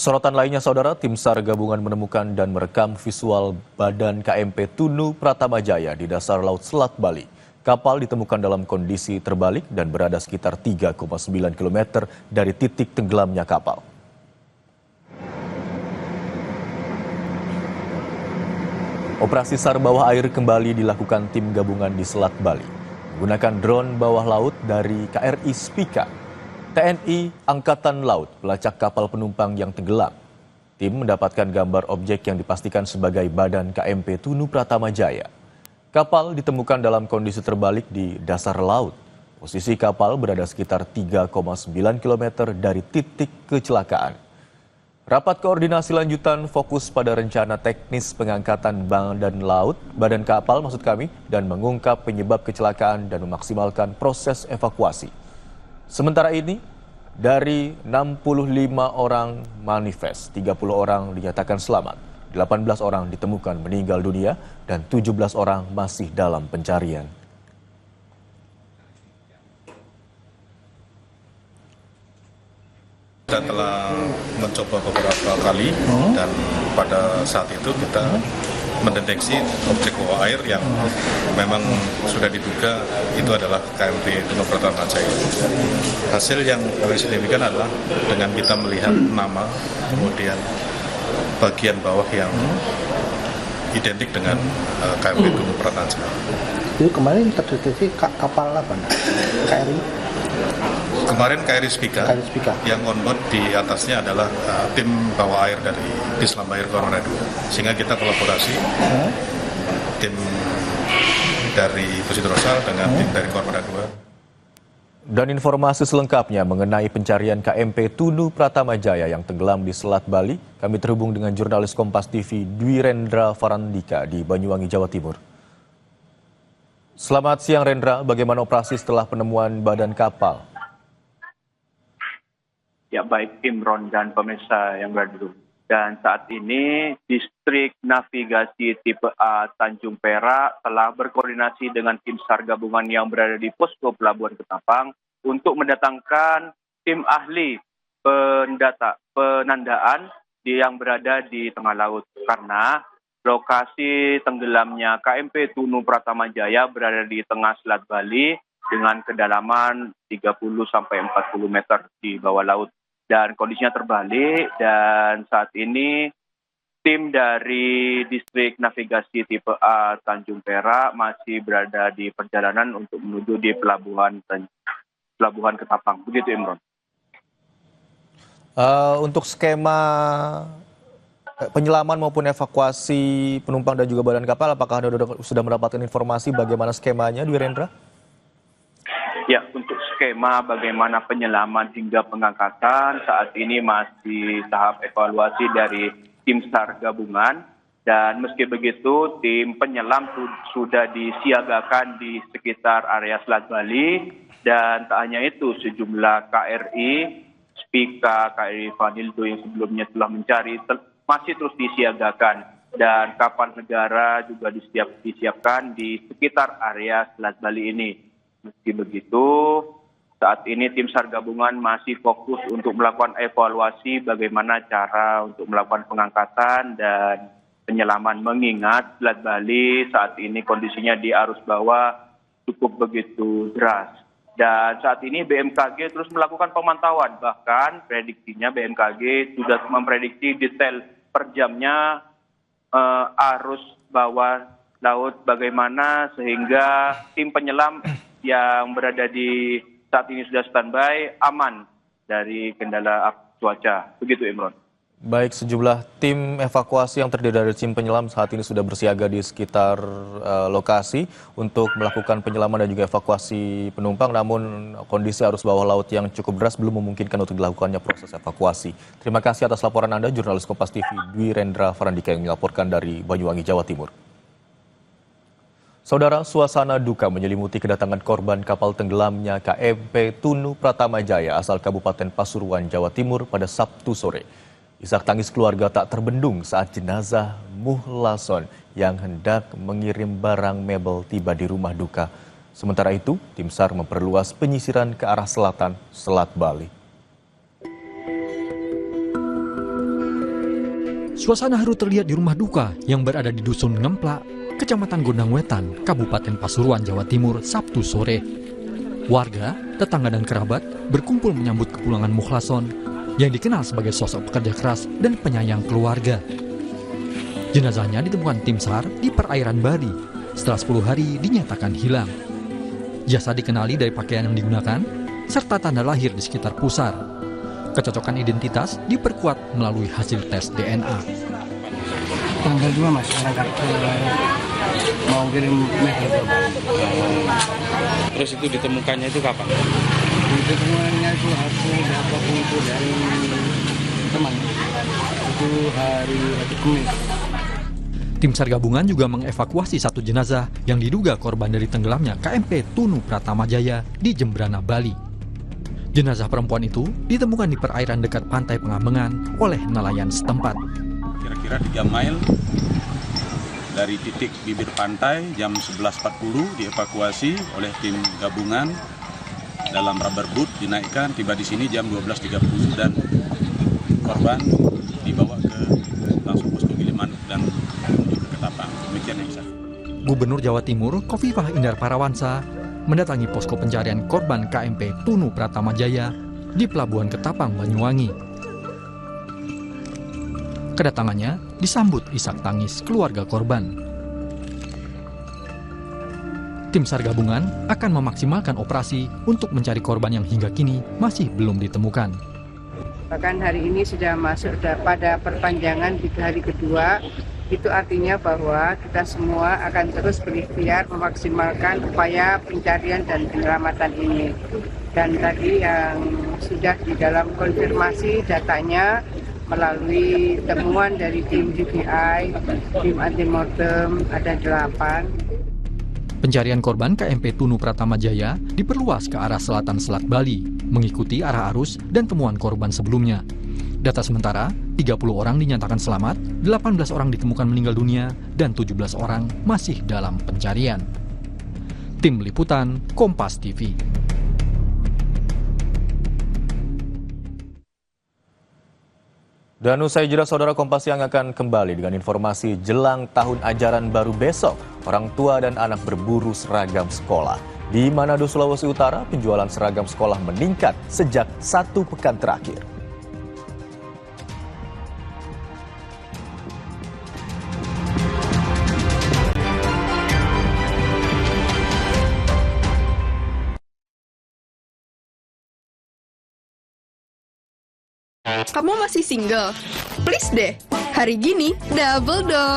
Sorotan lainnya, saudara, tim SAR gabungan menemukan dan merekam visual badan KMP Tunu Pratamajaya di dasar Laut Selat Bali. Kapal ditemukan dalam kondisi terbalik dan berada sekitar 3,9 km dari titik tenggelamnya kapal. Operasi SAR bawah air kembali dilakukan tim gabungan di Selat Bali menggunakan drone bawah laut dari KRI Spika. TNI Angkatan Laut melacak kapal penumpang yang tenggelam. Tim mendapatkan gambar objek yang dipastikan sebagai badan KMP Tunu Pratamajaya. Kapal ditemukan dalam kondisi terbalik di dasar laut. Posisi kapal berada sekitar 3,9 km dari titik kecelakaan. Rapat koordinasi lanjutan fokus pada rencana teknis pengangkatan badan kapal dan mengungkap penyebab kecelakaan dan memaksimalkan proses evakuasi. Sementara ini, dari 65 orang manifest, 30 orang dinyatakan selamat, 18 orang ditemukan meninggal dunia, dan 17 orang masih dalam pencarian. Kita telah mencoba beberapa kali dan pada saat itu kita mendeteksi objek bawah air yang memang sudah diduga itu adalah KMP Tunu Pratamajaya. Hasil yang paling signifikan adalah dengan kita melihat nama, kemudian bagian bawah yang identik dengan KMP Tunu Pratamajaya. Itu kemarin terdeteksi kapal apa? KRI? Kemarin KRI Spika, yang onboard di atasnya adalah tim bawah air dari Dislam Air Kormada 2. Sehingga kita kolaborasi tim dari Pusidrosal dengan tim dari Kormada 2. Dan informasi selengkapnya mengenai pencarian KMP Tunu Pratamajaya yang tenggelam di Selat Bali, kami terhubung dengan jurnalis Kompas TV Dwi Rendra Farandika di Banyuwangi, Jawa Timur. Selamat siang Rendra, bagaimana operasi setelah penemuan badan kapal? Ya, baik Imron dan pemirsa yang berada di rumah. Dan saat ini Distrik Navigasi Tipe A Tanjung Perak telah berkoordinasi dengan tim SAR gabungan yang berada di posko Pelabuhan Ketapang untuk mendatangkan tim ahli penandaan yang berada di tengah laut. Karena lokasi tenggelamnya KMP Tunu Pratamajaya berada di tengah Selat Bali dengan kedalaman 30-40 meter di bawah laut. Dan kondisinya terbalik dan saat ini tim dari Distrik Navigasi Tipe A Tanjung Perak masih berada di perjalanan untuk menuju di Pelabuhan Ketapang. Begitu Imron. Untuk skema penyelaman maupun evakuasi penumpang dan juga badan kapal, apakah Anda sudah mendapatkan informasi bagaimana skemanya, Dwi Rendra? Ya, untuk skema bagaimana penyelaman hingga pengangkatan saat ini masih tahap evaluasi dari tim SAR gabungan. Dan meski begitu, tim penyelam sudah disiagakan di sekitar area Selat Bali. Dan tak hanya itu, sejumlah KRI, Spika, KRI Vanildo yang sebelumnya telah mencari masih terus disiagakan. Dan kapal negara juga disiapkan di sekitar area Selat Bali ini. Meski begitu, saat ini tim SAR gabungan masih fokus untuk melakukan evaluasi bagaimana cara untuk melakukan pengangkatan dan penyelaman, mengingat Selat Bali saat ini kondisinya di arus bawah cukup begitu deras. Dan saat ini BMKG terus melakukan pemantauan, bahkan prediksinya BMKG sudah memprediksi detail per jamnya arus bawah laut bagaimana sehingga tim penyelam yang berada di saat ini sudah standby aman dari kendala cuaca. Begitu Imron. Baik, sejumlah tim evakuasi yang terdiri dari tim penyelam saat ini sudah bersiaga di sekitar lokasi untuk melakukan penyelaman dan juga evakuasi penumpang. Namun kondisi arus bawah laut yang cukup deras belum memungkinkan untuk dilakukannya proses evakuasi. Terima kasih atas laporan Anda, jurnalis Kompas TV Dwi Rendra Farandika yang melaporkan dari Banyuwangi, Jawa Timur. Saudara, suasana duka menyelimuti kedatangan korban kapal tenggelamnya KMP Tunu Pratamajaya asal Kabupaten Pasuruan, Jawa Timur pada Sabtu sore. Isak tangis keluarga tak terbendung saat jenazah Muhlason yang hendak mengirim barang mebel tiba di rumah duka. Sementara itu, tim SAR memperluas penyisiran ke arah selatan Selat Bali. Suasana haru terlihat di rumah duka yang berada di Dusun Ngemplak, Kecamatan Gondang Wetan, Kabupaten Pasuruan, Jawa Timur, Sabtu sore. Warga, tetangga dan kerabat berkumpul menyambut kepulangan Mukhlason yang dikenal sebagai sosok pekerja keras dan penyayang keluarga. Jenazahnya ditemukan tim SAR di perairan Bali setelah 10 hari dinyatakan hilang. Jasad dikenali dari pakaian yang digunakan serta tanda lahir di sekitar pusar. Kecocokan identitas diperkuat melalui hasil tes DNA. Tanggal 2 Mas, mau kirim medal ke Bali. Terus itu ditemukannya itu kapan? Ditemukannya itu aku dapat info dari teman. Itu hari Kamis. Tim SAR gabungan juga mengevakuasi satu jenazah yang diduga korban dari tenggelamnya KMP Tunu Pratama Jaya di Jembrana, Bali. Jenazah perempuan itu ditemukan di perairan dekat Pantai Pengambengan oleh nelayan setempat. Kira-kira 3 mil dari titik bibir pantai jam 11.40 dievakuasi oleh tim gabungan dalam rubber boat, dinaikkan, tiba di sini jam 12.30 dan korban dibawa ke langsung posko Gilimanuk dan menuju ke Ketapang. Demikian yang bisa. Gubernur Jawa Timur Khofifah Indar Parawansa mendatangi posko pencarian korban KMP Tunu Pratama Jaya di Pelabuhan Ketapang, Banyuwangi. Kedatangannya disambut isak tangis keluarga korban. Tim SAR gabungan akan memaksimalkan operasi untuk mencari korban yang hingga kini masih belum ditemukan. Bahkan hari ini sudah masuk pada perpanjangan di hari kedua. Itu artinya bahwa kita semua akan terus berikhtiar memaksimalkan upaya pencarian dan penyelamatan ini. Dan tadi yang sudah di dalam konfirmasi datanya melalui temuan dari tim DPI, tim antemortem ada 8. Pencarian korban KMP Tunu Pratama Jaya diperluas ke arah selatan Selat Bali, mengikuti arah arus dan temuan korban sebelumnya. Data sementara, 30 orang dinyatakan selamat, 18 orang ditemukan meninggal dunia, dan 17 orang masih dalam pencarian. Tim Liputan, Kompas TV. Dan usai jeda, saudara, Kompas yang akan kembali dengan informasi jelang tahun ajaran baru besok. Orang tua dan anak berburu seragam sekolah. Di Manado, Sulawesi Utara, penjualan seragam sekolah meningkat sejak 1 pekan terakhir. Kamu masih single? Please deh, hari gini double dong.